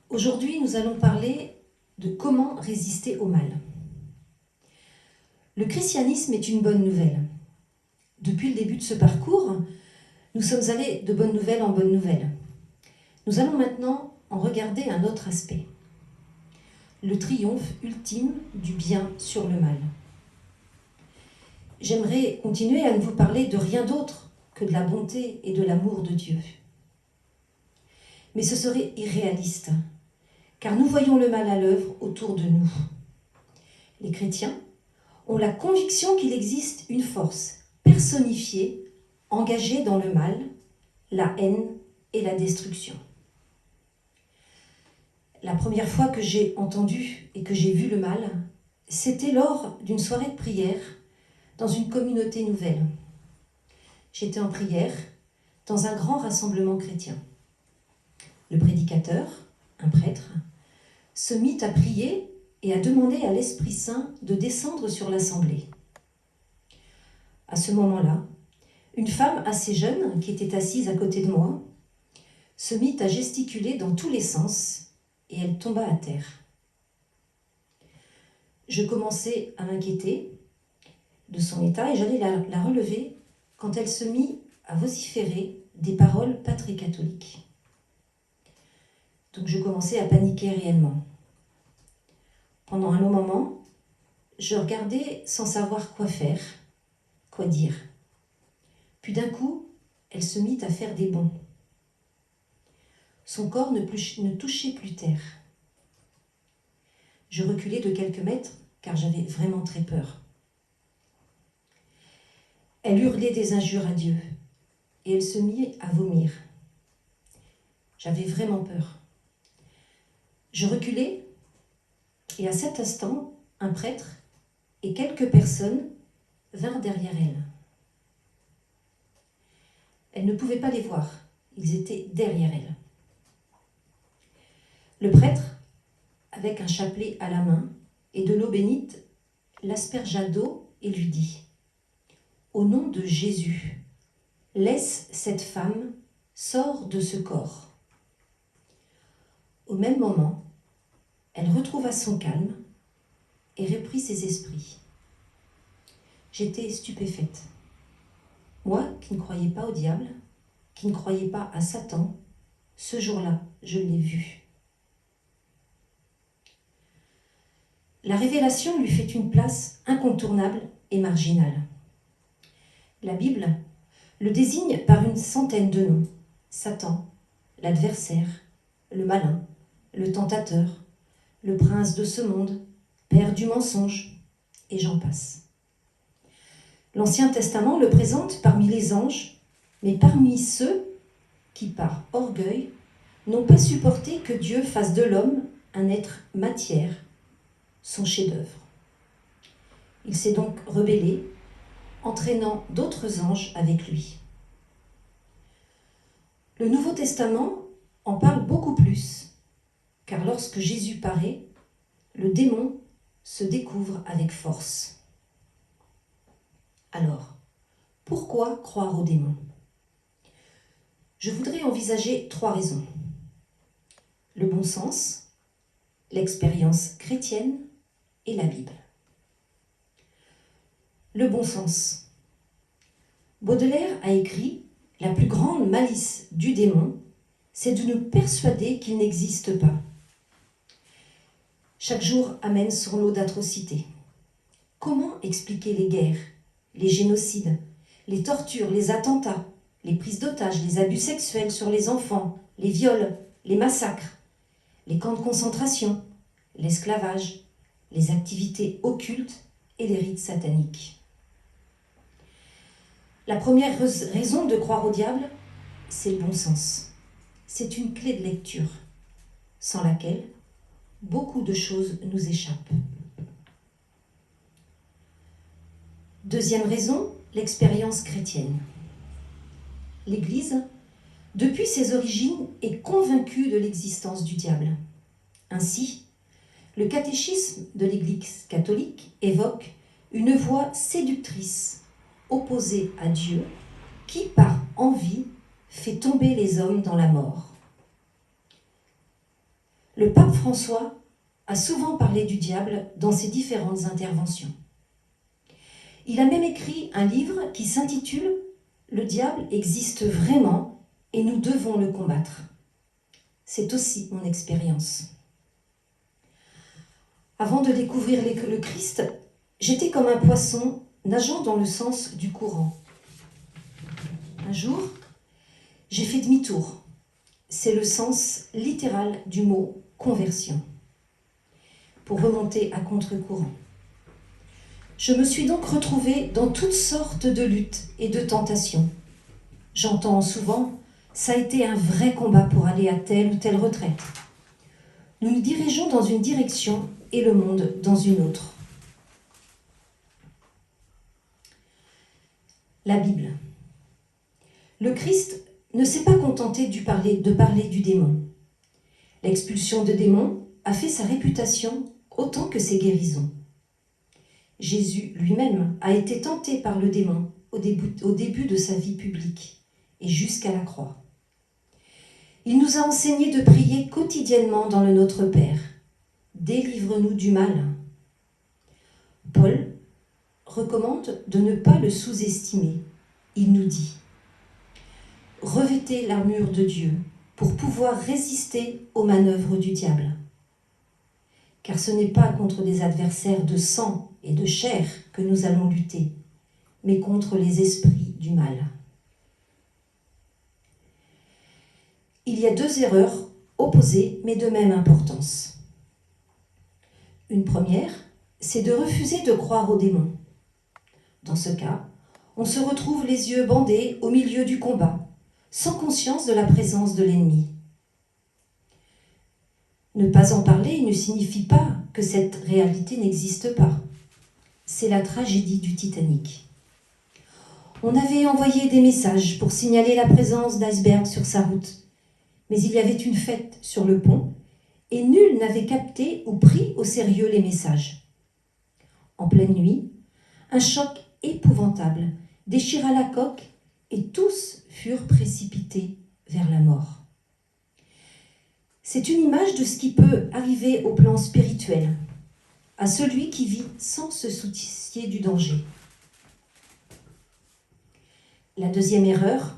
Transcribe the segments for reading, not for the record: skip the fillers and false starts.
Aujourd'hui, nous allons parler de comment résister au mal. Le christianisme est une bonne nouvelle. Depuis le début de ce parcours, nous sommes allés de bonne nouvelle en bonne nouvelle. Nous allons maintenant en regarder un autre aspect. Le triomphe ultime du bien sur le mal. J'aimerais continuer à ne vous parler de rien d'autre que de la bonté et de l'amour de Dieu. Mais ce serait irréaliste, car nous voyons le mal à l'œuvre autour de nous. Les chrétiens ont la conviction qu'il existe une force personnifiée, engagée dans le mal, la haine et la destruction. La première fois que j'ai entendu et que j'ai vu le mal, c'était lors d'une soirée de prière dans une communauté nouvelle. J'étais en prière dans un grand rassemblement chrétien. Le prédicateur, un prêtre, se mit à prier et à demander à l'Esprit Saint de descendre sur l'assemblée. À ce moment-là, une femme assez jeune, qui était assise à côté de moi, se mit à gesticuler dans tous les sens et elle tomba à terre. Je commençais à m'inquiéter de son état et j'allais la relever quand elle se mit à vociférer des paroles pas très catholiques. Donc je commençais à paniquer réellement. Pendant un long moment, je regardais sans savoir quoi faire, quoi dire. Puis d'un coup, elle se mit à faire des bonds. Son corps ne touchait plus terre. Je reculai de quelques mètres car j'avais vraiment très peur. Elle hurlait des injures à Dieu et elle se mit à vomir. J'avais vraiment peur. Je reculai et à cet instant, un prêtre et quelques personnes vinrent derrière elle. Elle ne pouvait pas les voir, ils étaient derrière elle. Le prêtre, avec un chapelet à la main et de l'eau bénite, l'aspergea d'eau et lui dit : « Au nom de Jésus, laisse cette femme, sors de ce corps. » Au même moment, elle retrouva son calme et reprit ses esprits. J'étais stupéfaite. Moi, qui ne croyais pas au diable, qui ne croyais pas à Satan, ce jour-là, je l'ai vu. La révélation lui fait une place incontournable et marginale. La Bible le désigne par une centaine de noms. Satan, l'adversaire, le malin, le tentateur, le prince de ce monde, père du mensonge, et j'en passe. L'Ancien Testament le présente parmi les anges, mais parmi ceux qui, par orgueil, n'ont pas supporté que Dieu fasse de l'homme un être matière, son chef-d'œuvre. Il s'est donc rebellé, entraînant d'autres anges avec lui. Le Nouveau Testament en parle beaucoup plus, car lorsque Jésus paraît, le démon se découvre avec force. Alors, pourquoi croire au démon ? Je voudrais envisager 3 raisons. Le bon sens, l'expérience chrétienne et la Bible. Le bon sens. Baudelaire a écrit « La plus grande malice du démon, c'est de nous persuader qu'il n'existe pas. Chaque jour amène son lot d'atrocités. Comment expliquer les guerres, les génocides, les tortures, les attentats, les prises d'otages, les abus sexuels sur les enfants, les viols, les massacres, les camps de concentration, l'esclavage, les activités occultes et les rites sataniques. » La première raison de croire au diable, c'est le bon sens. C'est une clé de lecture, sans laquelle beaucoup de choses nous échappent. Deuxième raison, l'expérience chrétienne. L'Église, depuis ses origines, est convaincue de l'existence du diable. Ainsi, le catéchisme de l'Église catholique évoque une voix séductrice, opposée à Dieu, qui, par envie, fait tomber les hommes dans la mort. le pape François a souvent parlé du diable dans ses différentes interventions. Il a même écrit un livre qui s'intitule « Le diable existe vraiment et nous devons le combattre ». C'est aussi mon expérience. Avant de découvrir le Christ, j'étais comme un poisson nageant dans le sens du courant. Un jour, j'ai fait demi-tour. C'est le sens littéral du mot « conversion » pour remonter à contre-courant. Je me suis donc retrouvée dans toutes sortes de luttes et de tentations. J'entends souvent « ça a été un vrai combat pour aller à telle ou telle retraite ». Nous nous dirigeons dans une direction et le monde dans une autre. La Bible. Le Christ ne s'est pas contenté de parler du démon. L'expulsion de démons a fait sa réputation autant que ses guérisons. Jésus lui-même a été tenté par le démon au début de sa vie publique et jusqu'à la croix. Il nous a enseigné de prier quotidiennement dans le Notre Père. Délivre-nous du mal. Paul recommande de ne pas le sous-estimer. Il nous dit « Revêtez l'armure de Dieu pour pouvoir résister aux manœuvres du diable. Car ce n'est pas contre des adversaires de sang et de chair que nous allons lutter, mais contre les esprits du mal. » Il y a deux erreurs opposées mais de même importance. Une première, c'est de refuser de croire aux démons. Dans ce cas, on se retrouve les yeux bandés au milieu du combat, sans conscience de la présence de l'ennemi. Ne pas en parler ne signifie pas que cette réalité n'existe pas. C'est la tragédie du Titanic. On avait envoyé des messages pour signaler la présence d'icebergs sur sa route, mais il y avait une fête sur le pont et nul n'avait capté ou pris au sérieux les messages. En pleine nuit, un choc épouvantable déchira la coque et tous furent précipités vers la mort. C'est une image de ce qui peut arriver au plan spirituel, à celui qui vit sans se soucier du danger. La deuxième erreur,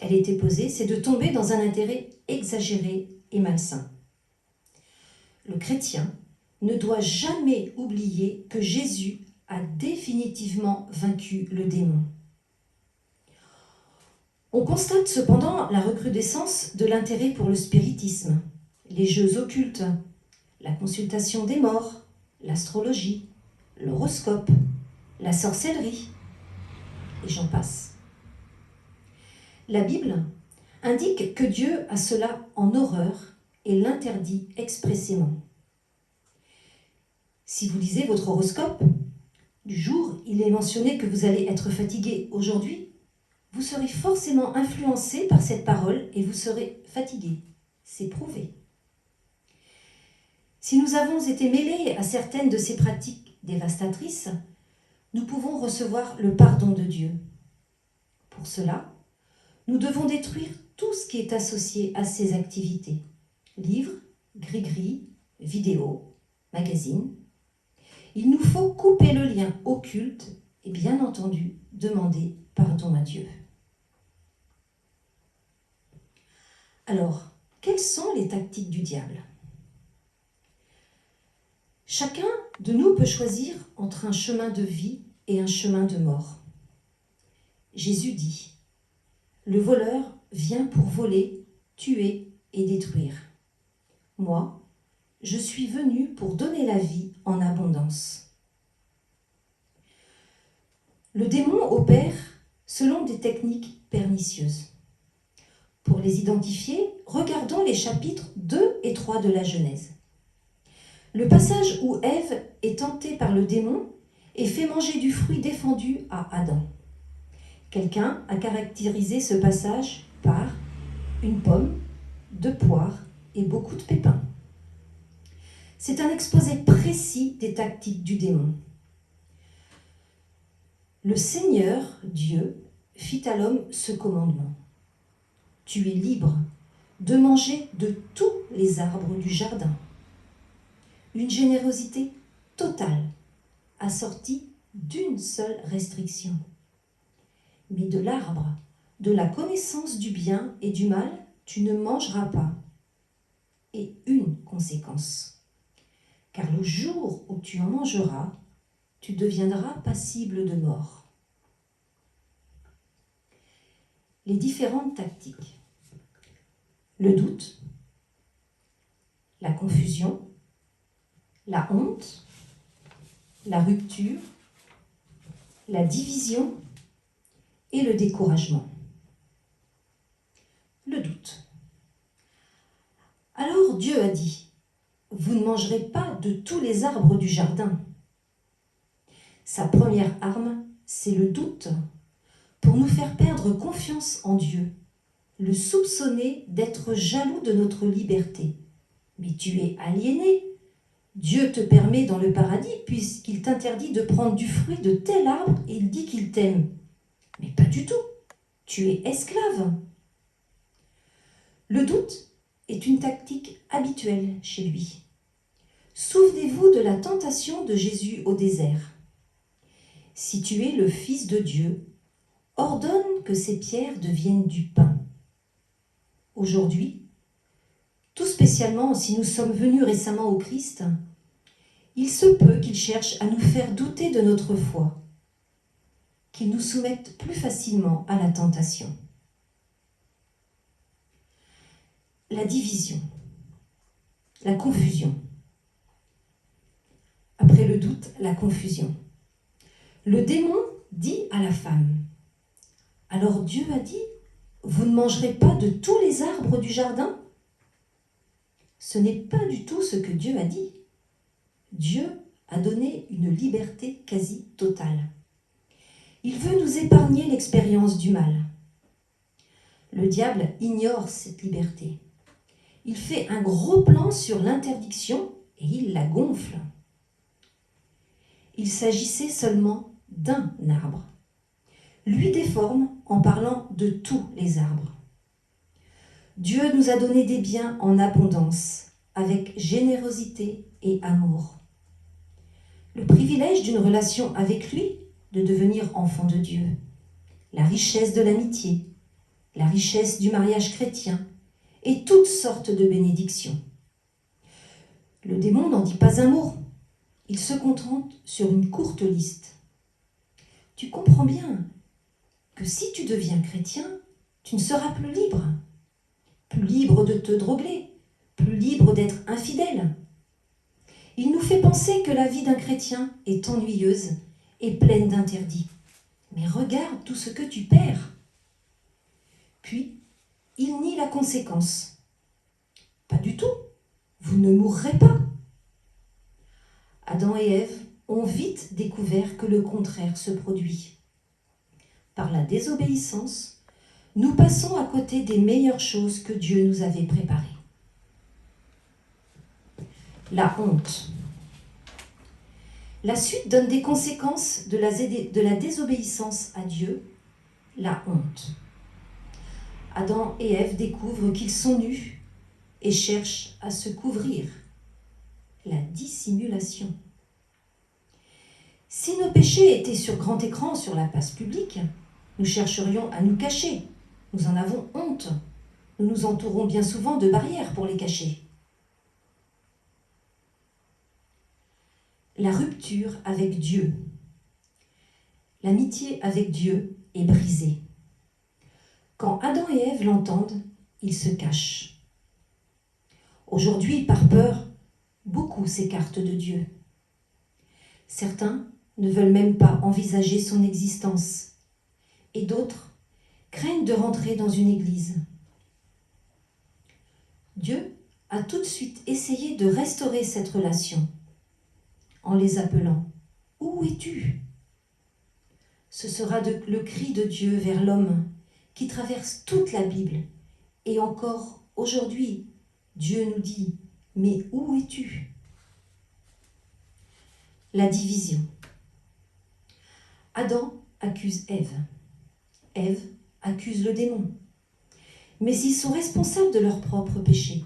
elle était posée, c'est de tomber dans un intérêt exagéré et malsain. Le chrétien ne doit jamais oublier que Jésus a définitivement vaincu le démon. On constate cependant la recrudescence de l'intérêt pour le spiritisme, les jeux occultes, la consultation des morts, l'astrologie, l'horoscope, la sorcellerie, et j'en passe. La Bible indique que Dieu a cela en horreur et l'interdit expressément. Si vous lisez votre horoscope, du jour, il est mentionné que vous allez être fatigué aujourd'hui, vous serez forcément influencé par cette parole et vous serez fatigué. C'est prouvé. Si nous avons été mêlés à certaines de ces pratiques dévastatrices, nous pouvons recevoir le pardon de Dieu. Pour cela, nous devons détruire tout ce qui est associé à ces activités. Livres, gris-gris, vidéos, magazines. Il nous faut couper le lien occulte et bien entendu demander pardon à Dieu. Alors, quelles sont les tactiques du diable ? Chacun de nous peut choisir entre un chemin de vie et un chemin de mort. Jésus dit « Le voleur vient pour voler, tuer et détruire. Moi, je suis venu pour donner la vie en abondance. » Le démon opère selon des techniques pernicieuses. Pour les identifier, regardons les chapitres 2 et 3 de la Genèse. Le passage où Ève est tentée par le démon et fait manger du fruit défendu à Adam. Quelqu'un a caractérisé ce passage par une pomme, 2 poires et beaucoup de pépins. C'est un exposé précis des tactiques du démon. Le Seigneur, Dieu, fit à l'homme ce commandement. Tu es libre de manger de tous les arbres du jardin. Une générosité totale, assortie d'une seule restriction. Mais de l'arbre, de la connaissance du bien et du mal, tu ne mangeras pas. Et une conséquence. Car le jour où tu en mangeras, tu deviendras passible de mort. Les différentes tactiques. Le doute, la confusion, la honte, la rupture, la division et le découragement. Le doute. Alors Dieu a dit, vous ne mangerez pas de tous les arbres du jardin. Sa première arme, c'est le doute, pour nous faire perdre confiance en Dieu, le soupçonner d'être jaloux de notre liberté. Mais tu es aliéné. Dieu te permet dans le paradis puisqu'il t'interdit de prendre du fruit de tel arbre et il dit qu'il t'aime. Mais pas du tout. Tu es esclave. Le doute est une tactique habituelle chez lui. Souvenez-vous de la tentation de Jésus au désert. Si tu es le Fils de Dieu, ordonne que ces pierres deviennent du pain. Aujourd'hui, tout spécialement si nous sommes venus récemment au Christ, il se peut qu'il cherche à nous faire douter de notre foi, qu'il nous soumette plus facilement à la tentation. La division, la confusion. Après le doute, la confusion. Le démon dit à la femme, « Alors Dieu a dit, vous ne mangerez pas de tous les arbres du jardin ?» Ce n'est pas du tout ce que Dieu a dit. Dieu a donné une liberté quasi totale. Il veut nous épargner l'expérience du mal. Le diable ignore cette liberté. Il fait un gros plan sur l'interdiction et il la gonfle. Il s'agissait seulement d'un arbre. Lui déforme en parlant de tous les arbres. Dieu nous a donné des biens en abondance, avec générosité et amour. Le privilège d'une relation avec lui, de devenir enfant de Dieu, la richesse de l'amitié, la richesse du mariage chrétien et toutes sortes de bénédictions. Le démon n'en dit pas un mot, il se contente sur une courte liste. Tu comprends bien que si tu deviens chrétien, tu ne seras plus libre de te droguer, plus libre d'être infidèle. Il nous fait penser que la vie d'un chrétien est ennuyeuse et pleine d'interdits. Mais regarde tout ce que tu perds. Puis, il nie la conséquence. Pas du tout, vous ne mourrez pas. Adam et Ève ont vite découvert que le contraire se produit. Par la désobéissance, nous passons à côté des meilleures choses que Dieu nous avait préparées. La honte. La suite donne des conséquences de la désobéissance à Dieu, la honte. Adam et Ève découvrent qu'ils sont nus et cherchent à se couvrir, la dissimulation. Si nos péchés étaient sur grand écran sur la place publique, nous chercherions à nous cacher. Nous en avons honte. Nous nous entourons bien souvent de barrières pour les cacher. La rupture avec Dieu. L'amitié avec Dieu est brisée. Quand Adam et Ève l'entendent, ils se cachent. Aujourd'hui, par peur, beaucoup s'écartent de Dieu. Certains ne veulent même pas envisager son existence, et d'autres craignent de rentrer dans une église. Dieu a tout de suite essayé de restaurer cette relation en les appelant « Où es-tu » Ce sera le cri de Dieu vers l'homme qui traverse toute la Bible. Et encore aujourd'hui, Dieu nous dit « Mais où es-tu » La division. Adam accuse Ève. Ève accuse le démon. Mais ils sont responsables de leur propre péché.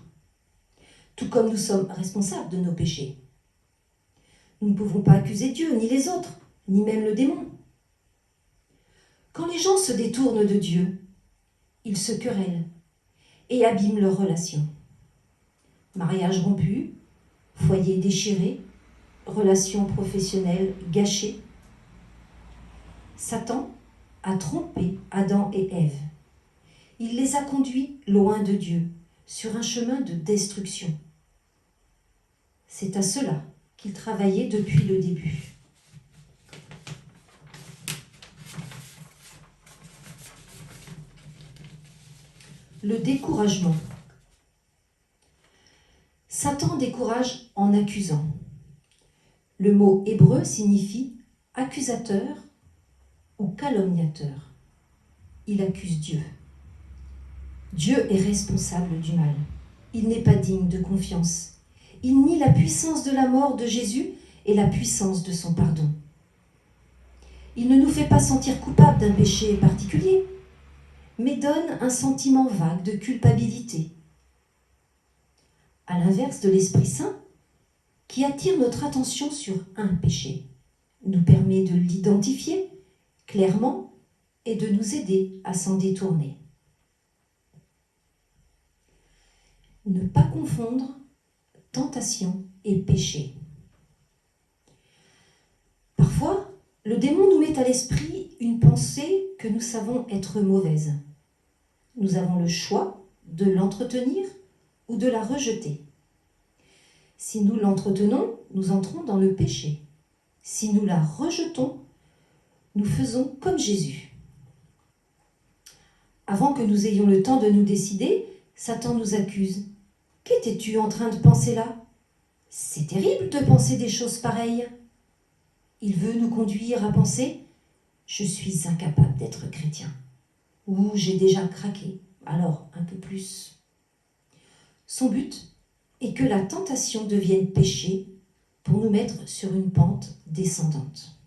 tout comme nous sommes responsables de nos péchés. Nous ne pouvons pas accuser Dieu, ni les autres, ni même le démon. Quand les gens se détournent de Dieu, ils se querellent et abîment leurs relations. Mariage rompu, foyer déchiré, relations professionnelles gâchées. Satan a trompé Adam et Ève. Il les a conduits loin de Dieu, sur un chemin de destruction. C'est à cela qu'il travaillait depuis le début. Le découragement. Satan décourage en accusant. Le mot hébreu signifie accusateur ou calomniateur. Il accuse Dieu. Dieu est responsable du mal. Il n'est pas digne de confiance. Il nie la puissance de la mort de Jésus et la puissance de son pardon. Il ne nous fait pas sentir coupables d'un péché particulier, mais donne un sentiment vague de culpabilité. À l'inverse de l'Esprit Saint, qui attire notre attention sur un péché, nous permet de l'identifier clairement et de nous aider à s'en détourner. Ne pas confondre tentation et péché. Parfois, le démon nous met à l'esprit une pensée que nous savons être mauvaise. Nous avons le choix de l'entretenir ou de la rejeter. Si nous l'entretenons, nous entrons dans le péché. Si nous la rejetons, nous faisons comme Jésus. Avant que nous ayons le temps de nous décider, Satan nous accuse. « Qu'étais-tu en train de penser là ? C'est terrible de penser des choses pareilles. » Il veut nous conduire à penser « Je suis incapable d'être chrétien » ou « J'ai déjà craqué, alors un peu plus ». Son but est que la tentation devienne péché pour nous mettre sur une pente descendante.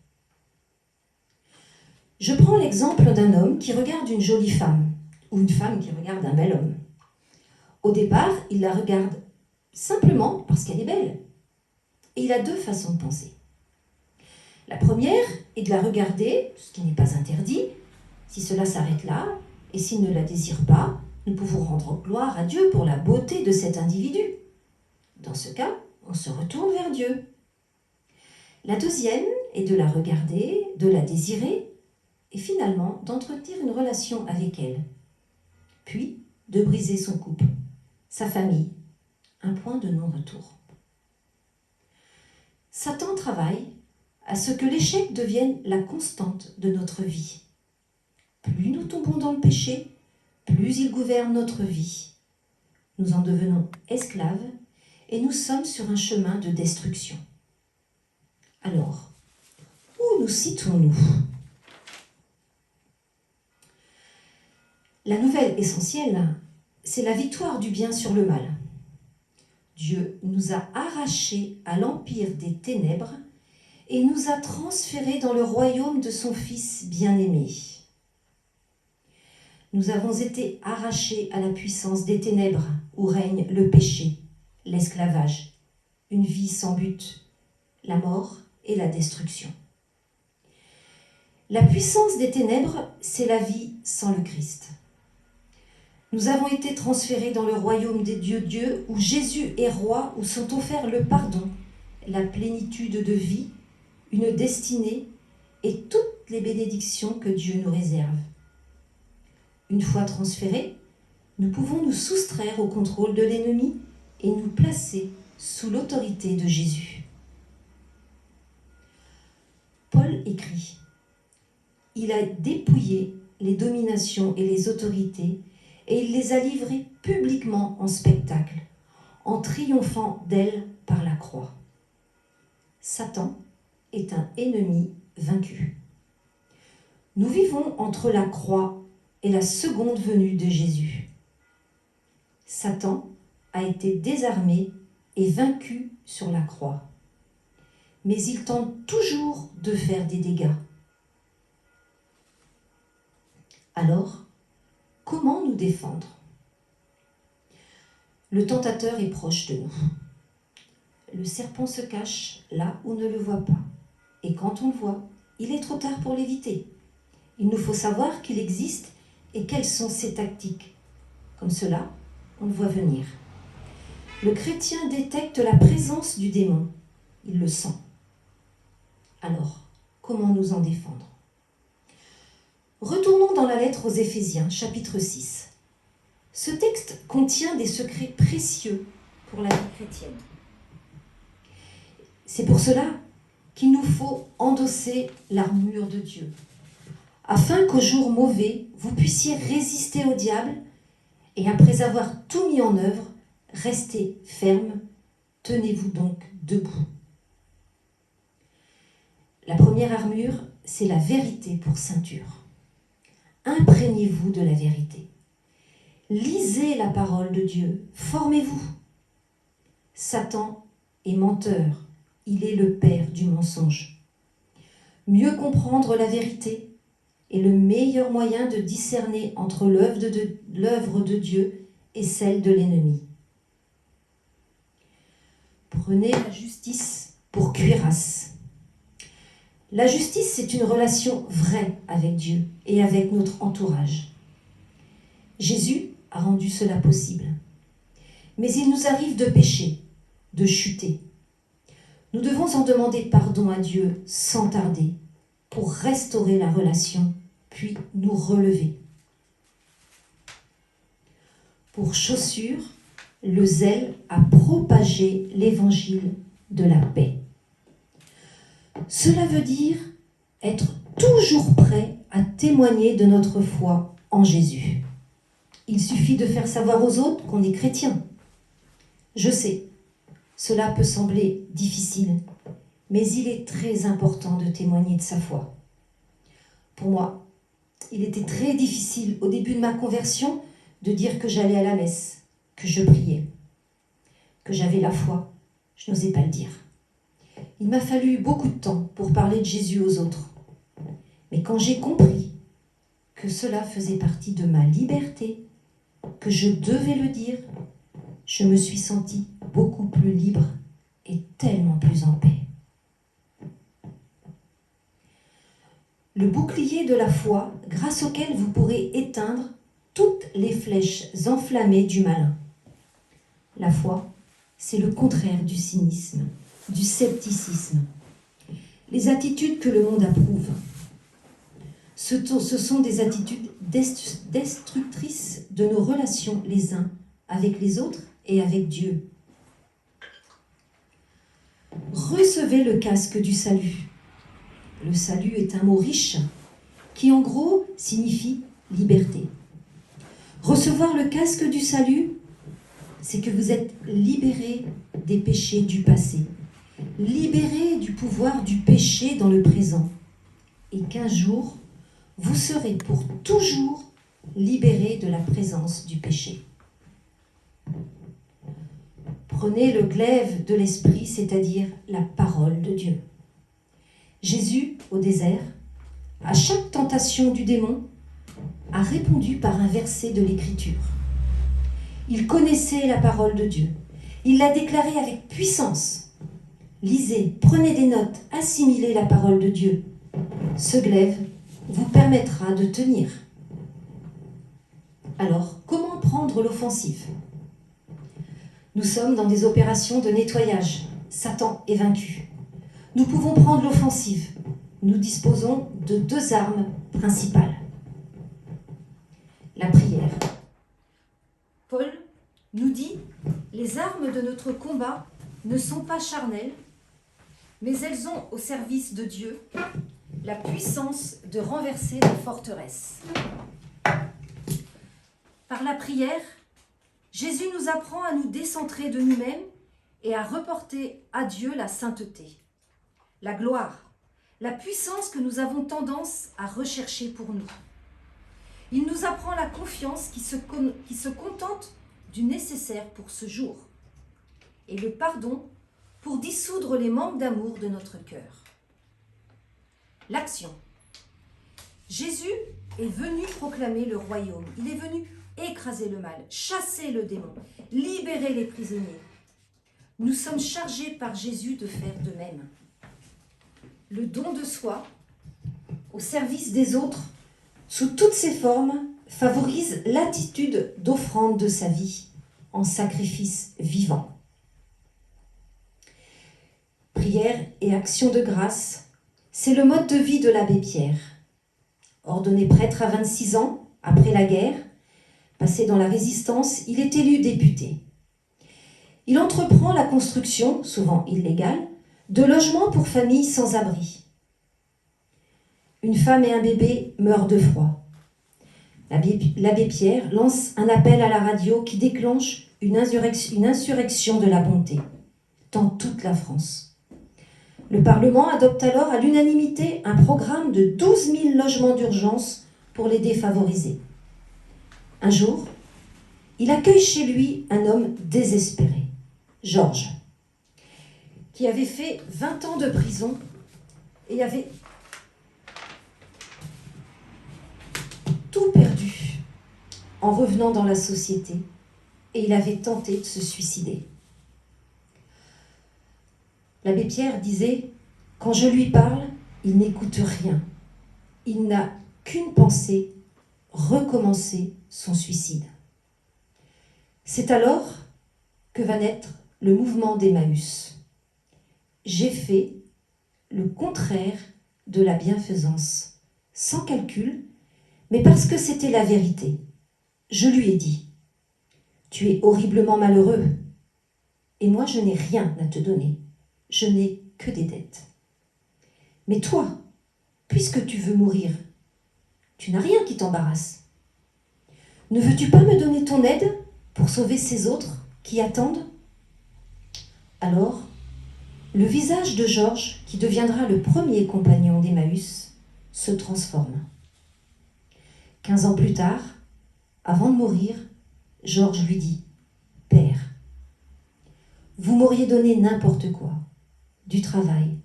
Je prends l'exemple d'un homme qui regarde une jolie femme ou une femme qui regarde un bel homme. Au départ, il la regarde simplement parce qu'elle est belle. Et il a deux façons de penser. La première est de la regarder, ce qui n'est pas interdit. Si cela s'arrête là, et s'il ne la désire pas, nous pouvons rendre gloire à Dieu pour la beauté de cet individu. Dans ce cas, on se retourne vers Dieu. La deuxième est de la regarder, de la désirer, et finalement d'entretenir une relation avec elle. Puis de briser son couple, sa famille, un point de non-retour. Satan travaille à ce que l'échec devienne la constante de notre vie. Plus nous tombons dans le péché, plus il gouverne notre vie. Nous en devenons esclaves et nous sommes sur un chemin de destruction. Alors, où nous situons-nous ? La nouvelle essentielle, c'est la victoire du bien sur le mal. Dieu nous a arrachés à l'empire des ténèbres et nous a transférés dans le royaume de son Fils bien-aimé. Nous avons été arrachés à la puissance des ténèbres où règne le péché, l'esclavage, une vie sans but, la mort et la destruction. La puissance des ténèbres, c'est la vie sans le Christ. Nous avons été transférés dans le royaume des dieux où Jésus est roi, où sont offerts le pardon, la plénitude de vie, une destinée et toutes les bénédictions que Dieu nous réserve. Une fois transférés, nous pouvons nous soustraire au contrôle de l'ennemi et nous placer sous l'autorité de Jésus. Paul écrit « Il a dépouillé les dominations et les autorités et il les a livrées publiquement en spectacle, en triomphant d'elles par la croix. » Satan est un ennemi vaincu. Nous vivons entre la croix et la seconde venue de Jésus. Satan a été désarmé et vaincu sur la croix. Mais il tente toujours de faire des dégâts. Alors, comment nous défendre ? Le tentateur est proche de nous. Le serpent se cache là où on ne le voit pas. Et quand on le voit, il est trop tard pour l'éviter. Il nous faut savoir qu'il existe et quelles sont ses tactiques. Comme cela, on le voit venir. Le chrétien détecte la présence du démon. Il le sent. Alors, comment nous en défendre ? Retournons dans la lettre aux Éphésiens, chapitre 6. Ce texte contient des secrets précieux pour la vie chrétienne. C'est pour cela qu'il nous faut endosser l'armure de Dieu, afin qu'au jour mauvais, vous puissiez résister au diable et après avoir tout mis en œuvre, restez ferme, tenez-vous donc debout. La première armure, c'est la vérité pour ceinture. Imprégnez-vous de la vérité. Lisez la parole de Dieu, formez-vous. Satan est menteur, il est le père du mensonge. Mieux comprendre la vérité est le meilleur moyen de discerner entre l'œuvre de Dieu et celle de l'ennemi. Prenez la justice pour cuirasse. La justice, c'est une relation vraie avec Dieu et avec notre entourage. Jésus a rendu cela possible. Mais il nous arrive de pécher, de chuter. Nous devons en demander pardon à Dieu sans tarder pour restaurer la relation, puis nous relever. Pour chaussure, le zèle à propager l'évangile de la paix. Cela veut dire être toujours prêt à témoigner de notre foi en Jésus. Il suffit de faire savoir aux autres qu'on est chrétien. Je sais, cela peut sembler difficile, mais il est très important de témoigner de sa foi. Pour moi, il était très difficile au début de ma conversion de dire que j'allais à la messe, que je priais, que j'avais la foi. Je n'osais pas le dire. Il m'a fallu beaucoup de temps pour parler de Jésus aux autres. Mais quand j'ai compris que cela faisait partie de ma liberté, que je devais le dire, je me suis sentie beaucoup plus libre et tellement plus en paix. Le bouclier de la foi, grâce auquel vous pourrez éteindre toutes les flèches enflammées du malin. La foi, c'est le contraire du cynisme, du scepticisme, les attitudes que le monde approuve. Ce sont des attitudes destructrices de nos relations les uns avec les autres et avec Dieu. Recevez le casque du salut. Le salut est un mot riche qui en gros signifie liberté. Recevoir le casque du salut, c'est que vous êtes libéré des péchés du passé, libéré du pouvoir du péché dans le présent, et qu'un jour, vous serez pour toujours libéré de la présence du péché. Prenez le glaive de l'esprit, c'est-à-dire la parole de Dieu. Jésus, au désert, à chaque tentation du démon, a répondu par un verset de l'Écriture. Il connaissait la parole de Dieu. Il l'a déclarée avec puissance. Lisez, prenez des notes, assimilez la parole de Dieu. Ce glaive vous permettra de tenir. Alors, comment prendre l'offensive ? Nous sommes dans des opérations de nettoyage. Satan est vaincu. Nous pouvons prendre l'offensive. Nous disposons de 2 armes principales. La prière. Paul nous dit « Les armes de notre combat ne sont pas charnelles, mais elles ont au service de Dieu la puissance de renverser des forteresses. » Par la prière, Jésus nous apprend à nous décentrer de nous-mêmes et à reporter à Dieu la sainteté, la gloire, la puissance que nous avons tendance à rechercher pour nous. Il nous apprend la confiance qui se contente du nécessaire pour ce jour et le pardon pour dissoudre les manques d'amour de notre cœur. L'action. Jésus est venu proclamer le royaume. Il est venu écraser le mal, chasser le démon, libérer les prisonniers. Nous sommes chargés par Jésus de faire de même. Le don de soi, au service des autres, sous toutes ses formes, favorise l'attitude d'offrande de sa vie en sacrifice vivant. Prière et action de grâce, c'est le mode de vie de l'abbé Pierre. Ordonné prêtre à 26 ans, après la guerre, passé dans la résistance, il est élu député. Il entreprend la construction, souvent illégale, de logements pour familles sans abri. Une femme et un bébé meurent de froid. L'abbé Pierre lance un appel à la radio qui déclenche une insurrection de la bonté dans toute la France. Le Parlement adopte alors à l'unanimité un programme de 12 000 logements d'urgence pour les défavorisés. Un jour, il accueille chez lui un homme désespéré, Georges, qui avait fait 20 ans de prison et avait tout perdu en revenant dans la société, et il avait tenté de se suicider. L'abbé Pierre disait « Quand je lui parle, il n'écoute rien. Il n'a qu'une pensée, recommencer son suicide. » C'est alors que va naître le mouvement d'Emmaüs. J'ai fait le contraire de la bienfaisance, sans calcul, mais parce que c'était la vérité. Je lui ai dit « Tu es horriblement malheureux, et moi je n'ai rien à te donner. Je n'ai que des dettes. Mais toi, puisque tu veux mourir, tu n'as rien qui t'embarrasse. Ne veux-tu pas me donner ton aide pour sauver ces autres qui attendent ?» Alors, le visage de Georges, qui deviendra le premier compagnon d'Emmaüs, se transforme. 15 ans plus tard, avant de mourir, Georges lui dit « Père, vous m'auriez donné n'importe quoi, du travail,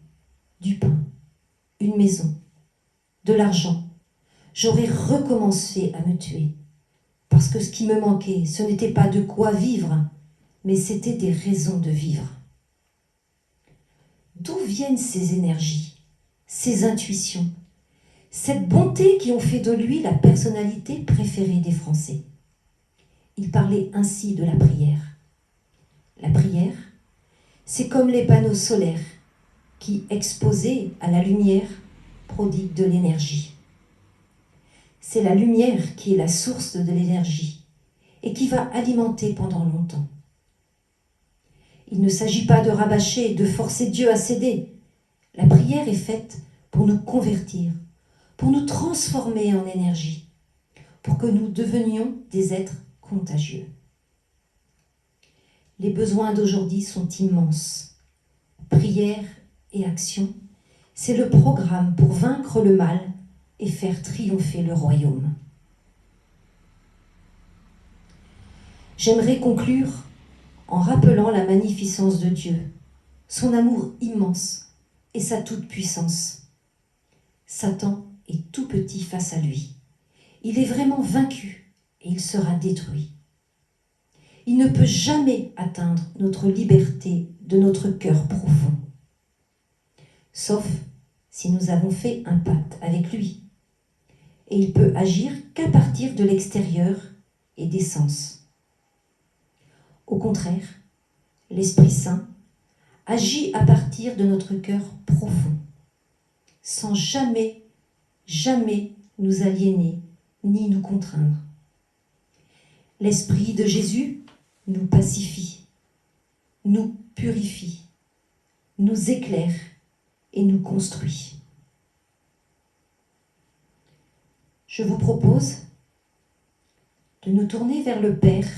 du pain, une maison, de l'argent. J'aurais recommencé à me tuer, parce que ce qui me manquait, ce n'était pas de quoi vivre, mais c'était des raisons de vivre. » D'où viennent ces énergies, ces intuitions, cette bonté qui ont fait de lui la personnalité préférée des Français? Il parlait ainsi de la prière. La prière, c'est comme les panneaux solaires qui, exposés à la lumière, prodiguent de l'énergie. C'est la lumière qui est la source de l'énergie et qui va alimenter pendant longtemps. Il ne s'agit pas de rabâcher, de forcer Dieu à céder. La prière est faite pour nous convertir, pour nous transformer en énergie, pour que nous devenions des êtres contagieux. Les besoins d'aujourd'hui sont immenses. Prière et action, c'est le programme pour vaincre le mal et faire triompher le royaume. J'aimerais conclure en rappelant la magnificence de Dieu, son amour immense et sa toute-puissance. Satan est tout petit face à lui. Il est vraiment vaincu et il sera détruit. Il ne peut jamais atteindre notre liberté de notre cœur profond, sauf si nous avons fait un pacte avec lui. Et il peut agir qu'à partir de l'extérieur et des sens. Au contraire, l'Esprit Saint agit à partir de notre cœur profond, sans jamais nous aliéner ni nous contraindre. L'Esprit de Jésus nous pacifie, nous purifie, nous éclaire et nous construit. Je vous propose de nous tourner vers le Père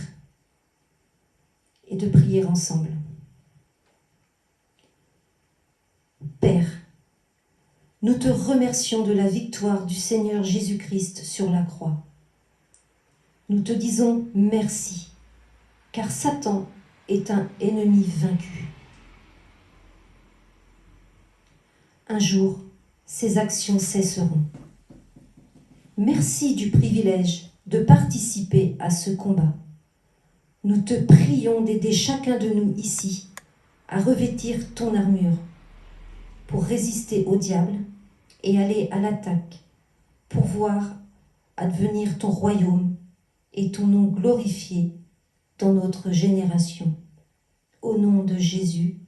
et de prier ensemble. Père, nous te remercions de la victoire du Seigneur Jésus-Christ sur la croix. Nous te disons merci, car Satan est un ennemi vaincu. Un jour, ses actions cesseront. Merci du privilège de participer à ce combat. Nous te prions d'aider chacun de nous ici à revêtir ton armure pour résister au diable et aller à l'attaque, pour voir advenir ton royaume et ton nom glorifié dans notre génération. Au nom de Jésus,